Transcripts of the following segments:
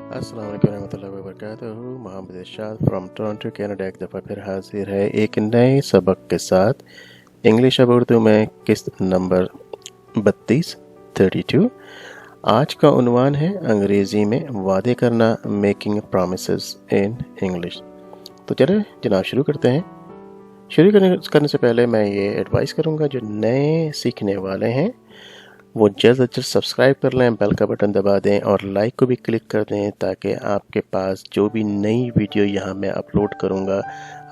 अस्सलाम वालेकुम रहमतुल्लाहि व बरकातहू। मोहम्मद इरशाद फ्रॉम टोरंटो कनाडा एक दफ़ा फिर हाजिर है एक नए सबक के साथ। इंग्लिश अब उर्दू में किस्त नंबर 32। आज का उन्वान है अंग्रेज़ी में वादे करना, मेकिंग प्रॉमिसेस इन इंग्लिश। तो चले जनाब शुरू करते हैं। शुरू करने से पहले मैं ये एडवाइस करूँगा, जो नए सीखने वाले हैं वो जल्द अज जल्द सब्सक्राइब कर लें, बेल का बटन दबा दें और लाइक को भी क्लिक कर दें, ताकि आपके पास जो भी नई वीडियो यहाँ मैं अपलोड करूँगा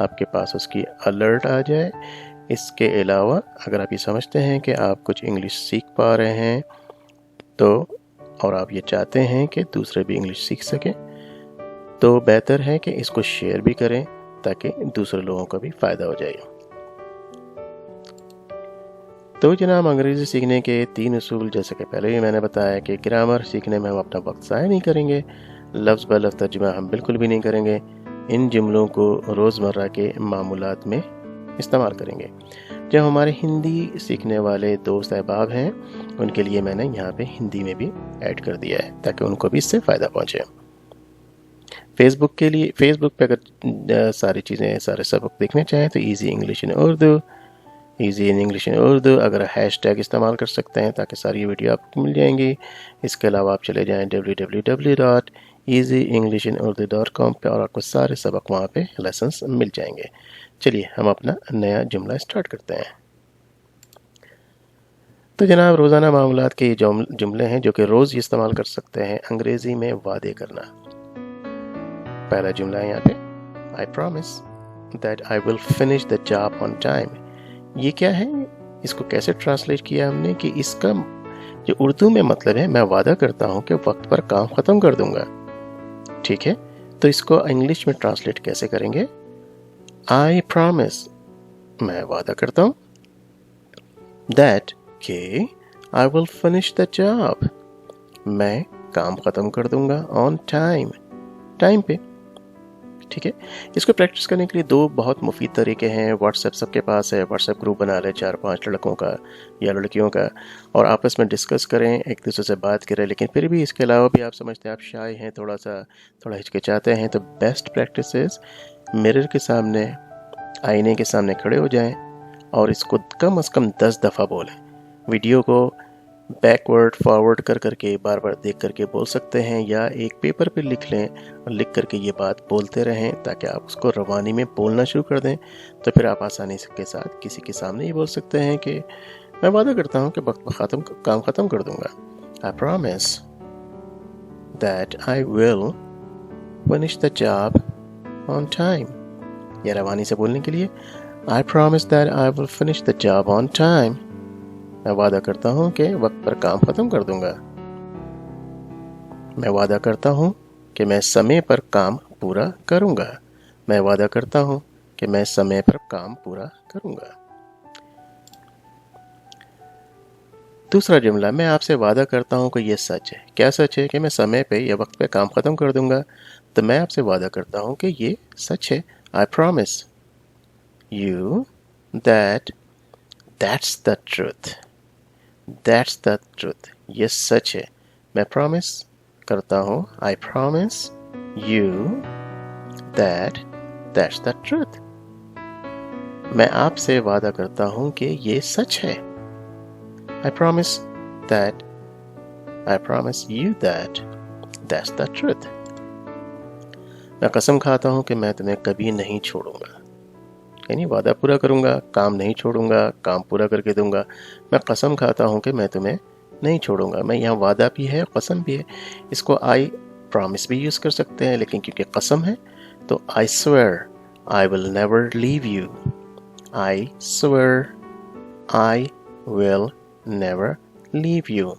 आपके पास उसकी अलर्ट आ जाए। इसके अलावा अगर आप ये समझते हैं कि आप कुछ इंग्लिश सीख पा रहे हैं तो और आप ये चाहते हैं कि दूसरे भी इंग्लिश सीख सकें, तो बेहतर है कि इसको शेयर भी करें ताकि दूसरे लोगों का भी फ़ायदा हो जाए। तो जनाब, अंग्रेज़ी सीखने के 3 उसूल, जैसे कि पहले ही मैंने बताया कि ग्रामर सीखने में हम अपना वक्त ज़ाया नहीं करेंगे, लफ्ज़ ब लफ्ज़ तर्जुमा हम बिल्कुल भी नहीं करेंगे, इन जुमलों को रोज़मर्रा के मामूलात में इस्तेमाल करेंगे। जब हमारे हिंदी सीखने वाले दोस्त अहबाब हैं, उनके लिए मैंने यहाँ पे हिंदी में भी ऐड कर दिया है ताकि उनको भी इससे फ़ायदा पहुँचे। फेसबुक पे अगर सारी चीज़ें, सारे सबक देखने चाहें तो ईज़ी इंग्लिश इन उर्दू अगर हैशटैग इस्तेमाल कर सकते हैं ताकि सारी वीडियो आपको मिल जाएंगी। इसके अलावा आप चले जाएं www.easyenglishinurdu.com पे और आपको सारे सबक वहाँ पे लेसन्स मिल जाएंगे। चलिए हम अपना नया जुमला स्टार्ट करते हैं। तो जनाब, रोज़ाना मामलात के ये जुमले हैं जो कि रोज़ इस्तेमाल कर सकते हैं अंग्रेज़ी में वादे करना। पहला जुमला है यहाँ पे, I promise that I will finish the job on time. ये क्या है, इसको कैसे ट्रांसलेट किया हमने कि इसका जो उर्दू में मतलब है, मैं वादा करता हूँ कि वक्त पर काम ख़त्म कर दूंगा। ठीक है, तो इसको इंग्लिश में ट्रांसलेट कैसे करेंगे? आई प्रॉमिस, मैं वादा करता हूँ, दैट के I will finish the job, मैं काम ख़त्म कर दूंगा ऑन टाइम, टाइम पे। ठीक है, इसको प्रैक्टिस करने के लिए 2 बहुत मुफीद तरीके हैं। व्हाट्सएप सबके पास है, व्हाट्सएप ग्रुप बना लें 4-5 लड़कों का या लड़कियों का, और आपस में डिस्कस करें, एक दूसरे से बात करें। लेकिन फिर भी इसके अलावा भी आप समझते हैं आप शाय हैं, थोड़ा हिचकिचाते हैं, तो बेस्ट प्रैक्टिस इज़ मिरर के सामने, आईने के सामने खड़े हो जाएं और इसको कम से कम 10 दफ़ा बोलें। वीडियो को बैकवर्ड फॉरवर्ड कर करके बार बार देख करके बोल सकते हैं, या एक पेपर पे लिख लें और लिख करके ये बात बोलते रहें ताकि आप उसको रवानी में बोलना शुरू कर दें। तो फिर आप आसानी के साथ किसी के सामने ये बोल सकते हैं कि मैं वादा करता हूँ कि वक्त पर काम ख़त्म कर दूंगा। I promise that I will finish the job on time. या रवानी से बोलने के लिए, I promise that I will finish the job on time, मैं वादा करता हूँ कि वक्त पर काम ख़त्म कर दूंगा। मैं वादा करता हूँ कि मैं समय पर काम पूरा करूंगा। मैं वादा करता हूँ कि मैं समय पर काम पूरा करूंगा। दूसरा जुमला, मैं आपसे वादा करता हूँ कि ये सच है। क्या सच है? कि मैं समय पे या वक्त पे काम ख़त्म कर दूंगा। तो मैं आपसे वादा करता हूँ कि ये सच है। I promise you that that's the truth, that's the truth, ये सच है। मैं प्रॉमिस करता हूँ, I promise you that that's the truth, मैं आपसे वादा करता हूँ कि ये सच है। I promise you that that's the truth, मैं कसम खाता हूँ कि मैं तुम्हें कभी नहीं छोड़ूंगा। यानी वादा पूरा करूंगा, काम नहीं छोड़ूंगा, काम पूरा करके दूंगा। मैं कसम खाता हूं कि मैं तुम्हें नहीं छोड़ूंगा। मैं यहाँ वादा भी है, कसम भी है। इसको आई प्रॉमिस भी यूज़ कर सकते हैं, लेकिन क्योंकि कसम है तो आई swear I will never leave you. I swear I will never leave you,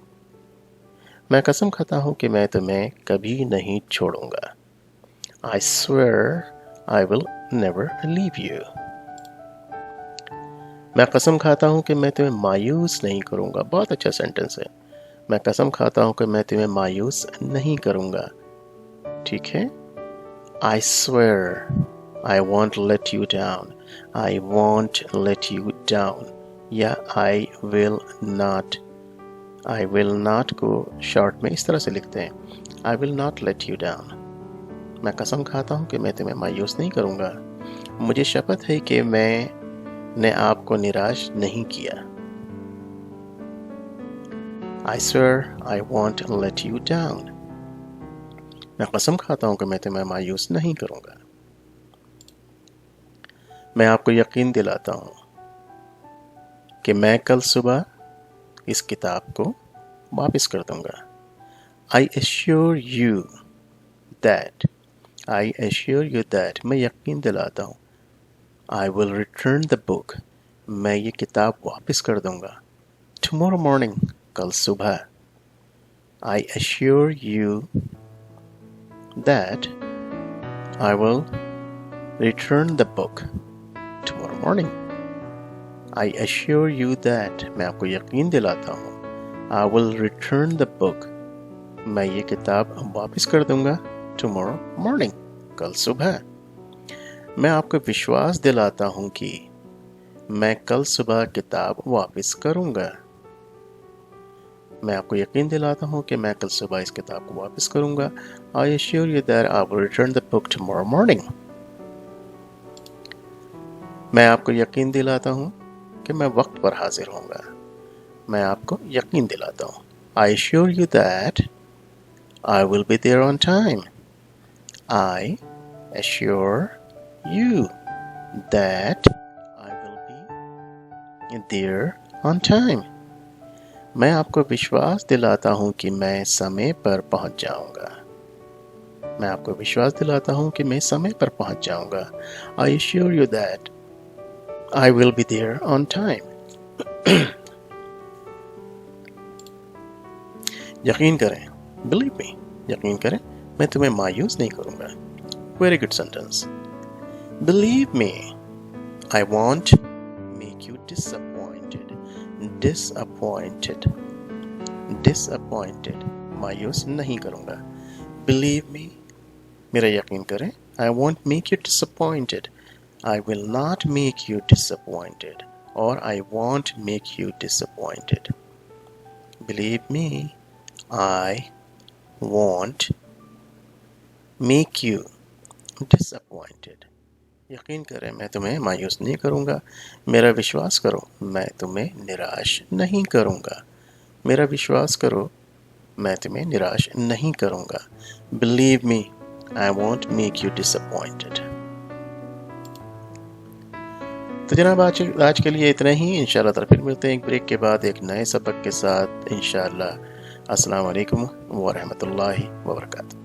मैं कसम खाता हूं कि मैं तुम्हें कभी नहीं छोड़ूंगा। आई swear I will never leave you, मैं कसम खाता हूँ कि मैं तुम्हें मायूस नहीं करूँगा। बहुत अच्छा सेंटेंस है। मैं कसम खाता हूँ कि मैं तुम्हें मायूस नहीं करूँगा। ठीक है, I swear I won't let you down, I won't let you down, या I will not I will not को शॉर्ट में इस तरह से लिखते हैं, I will not let you down. मैं कसम खाता हूँ कि मैं तुम्हें मायूस नहीं करूँगा. मुझे शपथ है कि मैंने आपको निराश नहीं किया. I swear I won't let you down. मैं कसम खाता हूँ कि मैं तुम्हें मायूस नहीं करूँगा. मैं आपको यकीन दिलाता हूँ कि मैं कल सुबह इस किताब को वापस कर दूँगा. I assure you that मैं यकीन दिलाता हूँ. I will return the book. मैं ये किताब वापस कर दूँगा. Tomorrow morning. कल सुबह. I assure you that I will return the book tomorrow morning. I assure you that मैं आपको यकीन दिलाता हूँ. I will return the book. मैं ये किताब वापस कर दूँगा tomorrow morning. कल सुबह. मैं आपको विश्वास दिलाता हूँ कि मैं कल सुबह किताब वापस करूँगा. मैं आपको यकीन दिलाता हूँ कि मैं कल सुबह इस किताब को वापस करूँगा. I assure you that I will return the book tomorrow morning. मैं आपको यकीन दिलाता हूँ कि मैं वक्त पर हाजिर होऊंगा. मैं आपको यकीन दिलाता हूँ. I assure you that I will be there on time. I assure you that I will be there on time. मैं आपको विश्वास दिलाता हूँ कि मैं समय पर पहुँच जाऊँगा. मैं आपको विश्वास दिलाता हूँ कि मैं समय पर पहुँच जाऊँगा. I assure you that I will be there on time. यकीन करें, believe me, यकीन करें, मैं तुम्हें मायूस नहीं करूँगा. Very good sentence. Believe me, I won't make you disappointed. मायूस नहीं करूँगा. Believe me, मेरा यकीन करें, I won't make you disappointed. I will not make you disappointed, or I won't make you disappointed. Believe me, I won't make you disappointed. यकीन करें, मैं तुम्हें मायूस नहीं करूँगा. मेरा विश्वास करो, मैं तुम्हें निराश नहीं करूँगा. मेरा विश्वास करो, मैं तुम्हें निराश नहीं करूँगा. Believe me, I won't make you disappointed. तो जनाब आज के लिए इतना ही. इंशाल्लाह ताला फिर मिलते हैं एक ब्रेक के बाद एक नए सबक के साथ. इंशाल्लाह. अस्सलाम वालेकुम व रहमतुल्लाहि व बरकातहू.